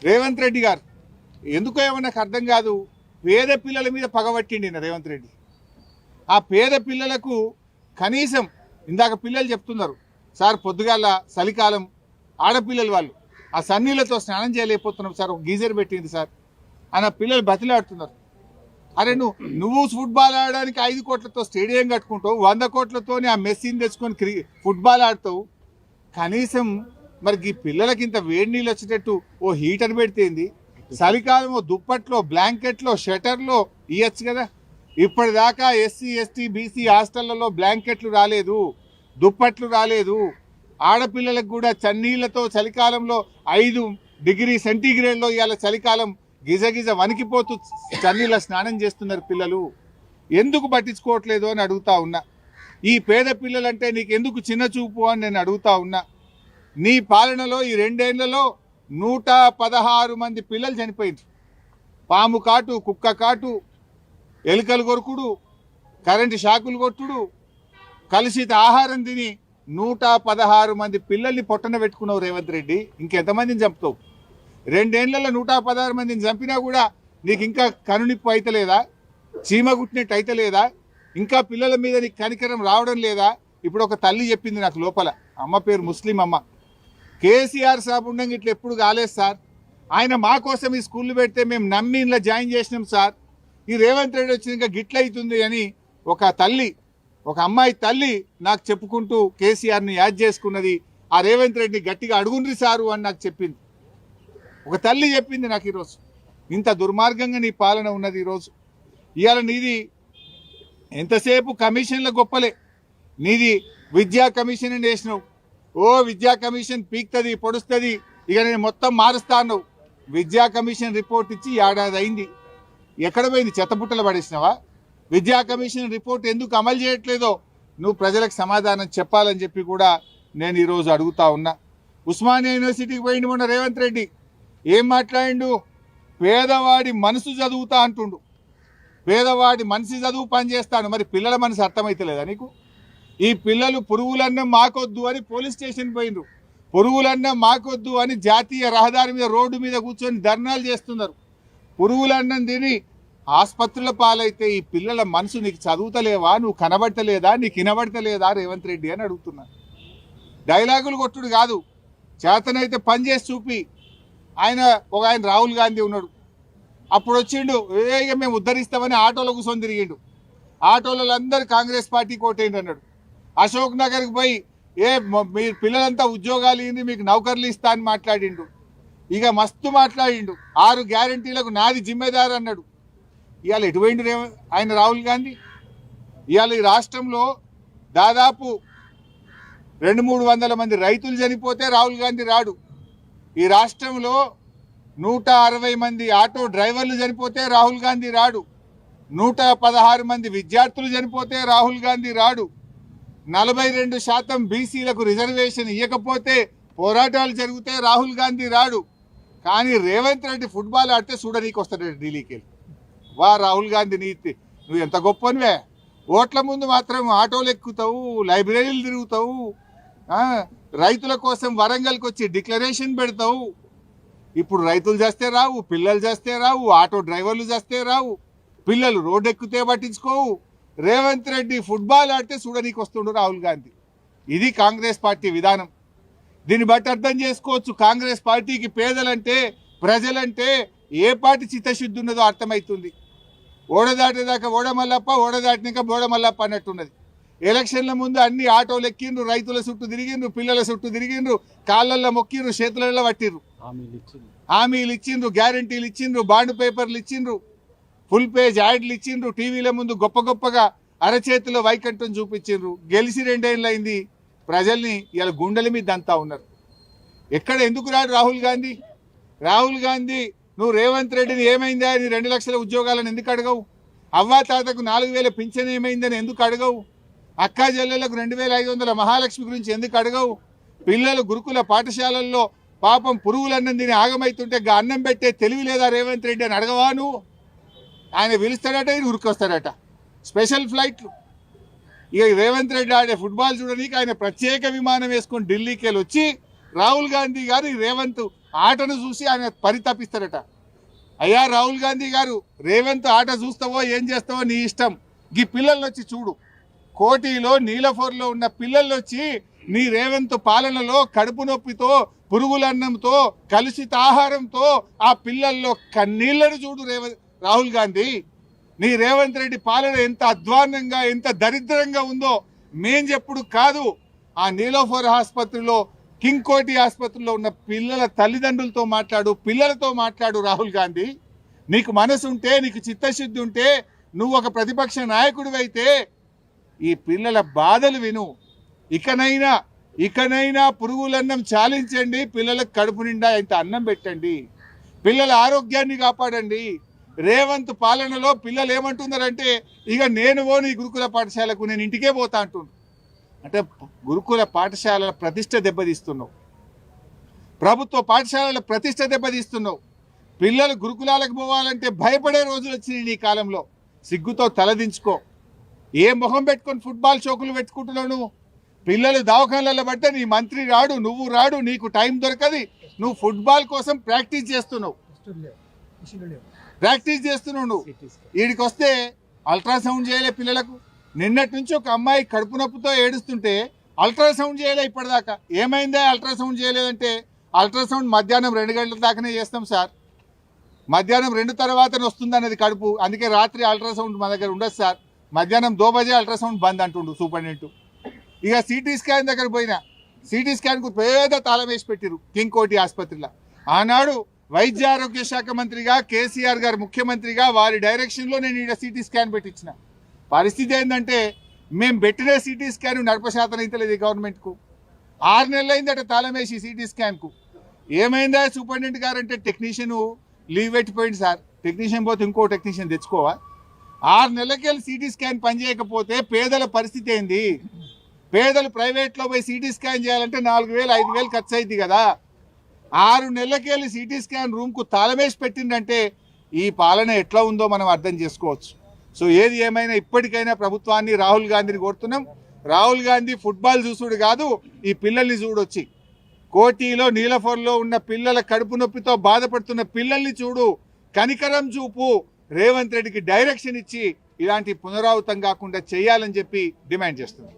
రేవంత్ రెడ్డి గారు ఎందుకో ఏమో నాకు అర్థం కాదు, పేద పిల్లల మీద పగబట్టిండి రేవంత్ రెడ్డి. ఆ పేద పిల్లలకు కనీసం ఇందాక పిల్లలు చెప్తున్నారు, సార్ పొద్దుగాల చలికాలం ఆడపిల్లలు వాళ్ళు ఆ సన్నీళ్ళతో స్నానం చేయలేకపోతున్నాం సార్, ఒక గీజర్ పెట్టింది సార్ అని పిల్లలు బతిలాడుతున్నారు. అరే నువ్వు ఫుట్బాల్ ఆడడానికి 5 కోట్లతో స్టేడియం కట్టుకుంటావు, 100 కోట్లతో ఆ మెస్సీని తెచ్చుకొని ఫుట్బాల్ ఆడతావు. కనీసం మరి ఈ పిల్లలకి ఇంత వేడి నీళ్ళు వచ్చేటట్టు ఓ హీటర్ పెడితేంది, చలికాలం ఓ దుప్పట్లో బ్లాంకెట్లో షటర్లో ఇవ్వచ్చు కదా. ఇప్పటిదాకా ఎస్సీ ఎస్టీ బీసీ హాస్టళ్లలో బ్లాంకెట్లు రాలేదు, దుప్పట్లు రాలేదు. ఆడపిల్లలకు కూడా చన్నీళ్లతో చలికాలంలో 5 డిగ్రీ సెంటీగ్రేడ్లో ఇవాళ చలికాలం గిజగిజ వణికిపోతూ చన్నీళ్ళ స్నానం చేస్తున్నారు పిల్లలు. ఎందుకు పట్టించుకోవట్లేదు అని అడుగుతా ఉన్నా. ఈ పేద పిల్లలంటే నీకు ఎందుకు చిన్న చూపు అని నేను అడుగుతా ఉన్నా. నీ పాలనలో ఈ 2 ఏళ్లలో 116 మంది పిల్లలు చనిపోయింది. పాము కాటు, కుక్క కాటు, ఎలుకలు కొరుకుడు, కరెంటు షాకులు కొట్టుడు, కలుషిత ఆహారం తిని 116 మంది పిల్లల్ని పొట్టన పెట్టుకున్నావు రేవంత్ రెడ్డి. ఇంకెంతమందిని చంపుతావు? 2 ఏళ్లలో 116 మందిని చంపినా కూడా నీకు ఇంకా కనునిప్పు అయితలేదా? చీమ గుట్టినట్టు అయితలేదా? ఇంకా పిల్లల మీద నీకు కనికరం రావడం లేదా? ఇప్పుడు ఒక తల్లి చెప్పింది నాకు లోపల, అమ్మ పేరు ముస్లిం అమ్మ, కేసీఆర్ సాబ్ ఉండగా ఇట్లా ఎప్పుడు కాలేదు సార్, ఆయన మా కోసం ఈ స్కూళ్ళు పెడితే మేము నమ్మి ఇలా జాయిన్ చేసినాం సార్, ఈ రేవంత్ రెడ్డి వచ్చి ఇంకా గిట్ల అవుతుంది అని ఒక తల్లి, ఒక అమ్మాయి తల్లి నాకు చెప్పుకుంటూ కేసీఆర్ని యాద్ చేసుకున్నది. ఆ రేవంత్ రెడ్డిని గట్టిగా అడుగుండ్రి సారు అని నాకు చెప్పింది. ఒక తల్లి చెప్పింది నాకు ఈరోజు, ఇంత దుర్మార్గంగా నీ పాలన ఉన్నది ఈరోజు. ఇవాళ నీది ఎంతసేపు కమిషన్ల గొప్పలే, నీది విద్యా కమిషన్ అని వేసినావు. ఓ విద్యా కమిషన్ పీక్తుంది పొడుస్తుంది, ఇక నేను మొత్తం మారుస్తాను. విద్యా కమిషన్ రిపోర్ట్ ఇచ్చి 1 ఏడాది అయింది, ఎక్కడ పోయింది? చెత్తపుట్టలు పడేసినావా? విద్యా కమిషన్ రిపోర్ట్ ఎందుకు అమలు చేయట్లేదో నువ్వు ప్రజలకు సమాధానం చెప్పాలని చెప్పి కూడా నేను ఈరోజు అడుగుతా ఉన్నా. ఉస్మానియా యూనివర్సిటీకి పోయిండు మొన్న రేవంత్ రెడ్డి, ఏం మాట్లాడిండు? పేదవాడి మనసు చదువుతా అంటుండు. పేదవాడి మనసు చదువు పనిచేస్తాను. మరి పిల్లల మనసు అర్థమైతలేదా నీకు? ఈ పిల్లలు పురుగులన్నం మాకొద్దు అని పోలీస్ స్టేషన్ పోయినరు, పురుగులన్నం మాకొద్దు అని జాతీయ రహదారి మీద రోడ్డు మీద కూర్చొని ధర్నాలు చేస్తున్నారు. పురుగులన్నం తిని ఆసుపత్రుల పాలైతే ఈ పిల్లల మనసు నీకు చదువుతలేవా? నువ్వు కనబడతలేదా? నీకు వినబడతలేదా రేవంత్ రెడ్డి అని అడుగుతున్నా. డైలాగులు కొట్టుడు కాదు, చేతనైతే పని చేసి చూపి. ఆయన రాహుల్ గాంధీ ఉన్నాడు, అప్పుడు వచ్చిండు, ఇక మేము ఉద్ధరిస్తామని ఆటోలో కూర్చొని తిరిగిండు. ఆటోలలో అందరు కాంగ్రెస్ పార్టీ కోటేయండి అన్నాడు. అశోక్ నగర్కి పోయి మీరు పిల్లలంతా ఉద్యోగాలు ఇవ్వండి, మీకు నౌకర్లు ఇస్తా అని మాట్లాడిండు. ఇక మస్తు మాట్లాడిండు. 6 గ్యారంటీలకు నాది జిమ్మేదారు అన్నాడు. ఇవాళ ఎటువైండు ఆయన రాహుల్ గాంధీ? ఇవాళ ఈ రాష్ట్రంలో దాదాపు 200-300 మంది రైతులు చనిపోతే రాహుల్ గాంధీ రాడు. ఈ రాష్ట్రంలో 160 మంది ఆటో డ్రైవర్లు చనిపోతే రాహుల్ గాంధీ రాడు. 116 మంది విద్యార్థులు చనిపోతే రాహుల్ గాంధీ రాడు. 42% బీసీలకు రిజర్వేషన్ ఇవ్వకపోతే పోరాటాలు జరిగితే రాహుల్ గాంధీ రాడు. కానీ రేవంత్ రెడ్డి ఫుట్బాల్ ఆడితే చూడనీకి వస్తాడు ఢిల్లీకి వెళ్ళి. వా రాహుల్ గాంధీ నీతి, నువ్వు ఎంత గొప్పనివే. ఓట్ల ముందు మాత్రం ఆటోలు ఎక్కుతావు, లైబ్రరీలు తిరుగుతావు, రైతుల కోసం వరంగల్కి వచ్చి డిక్లరేషన్ పెడతావు. ఇప్పుడు రైతులు చేస్తే రావు, పిల్లలు చేస్తే రావు, ఆటో డ్రైవర్లు చేస్తే రావు, పిల్లలు రోడ్డు ఎక్కితే పట్టించుకోవు. రేవంత్ రెడ్డి ఫుట్బాల్ ఆడితే చూడనీకి వస్తుండు రాహుల్ గాంధీ. ఇది కాంగ్రెస్ పార్టీ విధానం. దీన్ని బట్టి అర్థం చేసుకోవచ్చు కాంగ్రెస్ పార్టీకి పేదలంటే ప్రజలంటే ఏ పార్టీ చిత్తశుద్ధి ఉన్నదో అర్థమవుతుంది. ఓడదాటేదాకా ఓడమల్లప్ప, ఓడదాటినాక బోడమల్లప్ప అన్నట్టున్నది. ఎలక్షన్ల ముందు అన్ని ఆటోలు ఎక్కిండ్రు, రైతుల చుట్టూ తిరిగిండ్రు, పిల్లల చుట్టూ తిరిగిండ్రు, కాళ్ళల్లో మొక్కిండ్రు, చేతులలో పట్టిండ్రు, హామీలు ఇచ్చిండ్రు, గ్యారంటీలు ఇచ్చిండ్రు, బాండ్ పేపర్లు ఇచ్చిండ్రు, ఫుల్ పేజ్ యాడ్లు ఇచ్చిండ్రు, టీవీల ముందు గొప్ప గొప్పగా అరచేతిలో వైకంఠం చూపించిండ్రు. గెలిచి 2 ఏళ్ళు అయింది. ప్రజల్ని ఇలా గుండెల మీద అంతా ఉన్నారు. ఎక్కడ ఎందుకు రాడు రాహుల్ గాంధీ? రాహుల్ గాంధీ నువ్వు రేవంత్ రెడ్డిని ఏమైందా అని 2 లక్షల ఉద్యోగాలను ఎందుకు అడగవు? అవ్వా తాతకు 4000 పింఛన్ ఏమైందని ఎందుకు అడగవు? అక్కా చెల్లెలకు 2500 మహాలక్ష్మి గురించి ఎందుకు అడగవు? పిల్లలు గురుకుల పాఠశాలల్లో పాపం పురుగులన్నం తిని ఆగమైతుంటే అన్నం పెట్టే తెలివి లేదా రేవంత్ రెడ్డి అని అడగవా నువ్వు? ఆయన పిలుస్తాడట, ఈయన ఉరికొస్తాడట, స్పెషల్ ఫ్లైట్లు. ఇక రేవంత్ రెడ్డి ఆడే ఫుట్బాల్ చూడడానికి ఆయన ప్రత్యేక విమానం వేసుకొని ఢిల్లీకి వెళ్ళి వచ్చి రాహుల్ గాంధీ గారు రేవంత్ ఆటను చూసి ఆయన పరితపిస్తారట. అయ్యా రాహుల్ గాంధీ గారు, రేవంత్ ఆట చూస్తావో ఏం చేస్తావో నీ ఇష్టం. ఈ పిల్లల్ని వచ్చి చూడు, కోటిలో నీలఫోర్లో ఉన్న పిల్లలు వచ్చి నీ రేవంత్ పాలనలో కడుపు నొప్పితో, పురుగులన్నంతో, కలుషిత ఆహారంతో ఆ పిల్లల్లో కన్నీళ్లను చూడు రాహుల్ గాంధీ. నీ రేవంత్ రెడ్డి పాలన ఎంత అధ్వాన్నంగా, ఎంత దరిద్రంగా ఉందో మేం చెప్పుడు కాదు. ఆ నీలోఫర్ ఆసుపత్రిలో, కింగ్ కోటి ఆసుపత్రిలో ఉన్న పిల్లల తల్లిదండ్రులతో మాట్లాడు, పిల్లలతో మాట్లాడు. రాహుల్ గాంధీ, నీకు మనసు ఉంటే, నీకు చిత్తశుద్ధి ఉంటే, నువ్వు ఒక ప్రతిపక్ష నాయకుడివైతే ఈ పిల్లల బాధలు విను. ఇకనైనా పురుగులన్నం చాలించండి, పిల్లలకు కడుపు నిండా ఇంత అన్నం పెట్టండి, పిల్లల ఆరోగ్యాన్ని కాపాడండి. రేవంత్ పాలనలో పిల్లలు ఏమంటున్నారంటే, ఇక నేను పోను ఈ గురుకుల పాఠశాలకు, నేను ఇంటికే పోతా అంటున్నాను. అంటే గురుకుల పాఠశాలల ప్రతిష్ట దెబ్బతీస్తున్నావు, ప్రభుత్వ పాఠశాలల ప్రతిష్ట దెబ్బతీస్తున్నావు. పిల్లలు గురుకులాలకు పోవాలంటే భయపడే రోజులు వచ్చినాయి నీ కాలంలో. సిగ్గుతో తలదించుకో. ఏ మొహం పెట్టుకొని ఫుట్బాల్ షోకులు పెట్టుకుంటున్నావు నువ్వు? పిల్లలు దవాఖానలలో పడితే నీ మంత్రి రాడు, నువ్వు రాడు, నీకు టైం దొరకది. నువ్వు ఫుట్బాల్ కోసం ప్రాక్టీస్ చేస్తున్నావు నువ్వు. వీడికి వస్తే అల్ట్రాసౌండ్ చేయలే పిల్లలకు. నిన్నటి నుంచి ఒక అమ్మాయి కడుపు నొప్పితో ఏడుస్తుంటే అల్ట్రాసౌండ్ చేయలే ఇప్పటిదాకా. ఏమైందా అల్ట్రాసౌండ్ చేయలేదంటే, అల్ట్రాసౌండ్ మధ్యాహ్నం 2 గంటల దాకానే చేస్తాం సార్, మధ్యాహ్నం 2 తర్వాతనే వస్తుంది అన్నది కడుపు, అందుకే రాత్రి అల్ట్రాసౌండ్ మా దగ్గర ఉండదు సార్, మధ్యాహ్నం 2 బజే అల్ట్రాసౌండ్ బంద్ అంటుండు సూపరింటెండెంట్. ఇక సిటీ స్కాన్ దగ్గర పోయినా, సిటీ స్కాన్కు పేద తాళం వేసి పెట్టిరు కింగ్ కోటి ఆసుపత్రిలో. ఆనాడు వైద్య ఆరోగ్య శాఖ మంత్రిగా కేసీఆర్ గారు ముఖ్యమంత్రిగా వారి డైరెక్షన్లో నేను ఇక్కడ సిటీ స్కాన్ పెట్టించిన. పరిస్థితి ఏంటంటే, మేము పెట్టిన సిటీ స్కాన్ నడపశాతం ఇంతలేదు గవర్నమెంట్కు. 6 నెలలు అయిందట తాళం వేసి సిటీ స్కాన్కు. ఏమైందా సూపరింటెండెంట్ గారు అంటే, టెక్నీషియన్ లీవ్ పెట్టిపోయింది సార్, టెక్నీషియన్ పోతే ఇంకో టెక్నీషియన్ తెచ్చుకోవా? 6 నెలలకెళ్ళి సిటీ స్కాన్ పనిచేయకపోతే పేదల పరిస్థితి ఏంది? పేదలు ప్రైవేట్లో పోయి సిటీ స్కాన్ చేయాలంటే 4,000 5,000 ఖర్చు అయింది కదా. 6 నెలలకెళ్ళి సిటీ స్కాన్ రూమ్కు తాళమేసి పెట్టిందంటే ఈ పాలన ఎట్లా ఉందో మనం అర్థం చేసుకోవచ్చు. సో ఏది ఏమైనా ఇప్పటికైనా ప్రభుత్వాన్ని, రాహుల్ గాంధీని కోరుతున్నాం. రాహుల్ గాంధీ ఫుట్బాల్ చూసుడు కాదు, ఈ పిల్లల్ని చూడొచ్చి కోటిలో నీలఫోర్లో ఉన్న పిల్లల కడుపు నొప్పితో బాధపడుతున్న పిల్లల్ని చూడు, కనికరం చూపు. రేవంత్ రెడ్డికి డైరెక్షన్ ఇచ్చి ఇలాంటి పునరావృతం కాకుండా చేయాలని చెప్పి డిమాండ్ చేస్తుంది.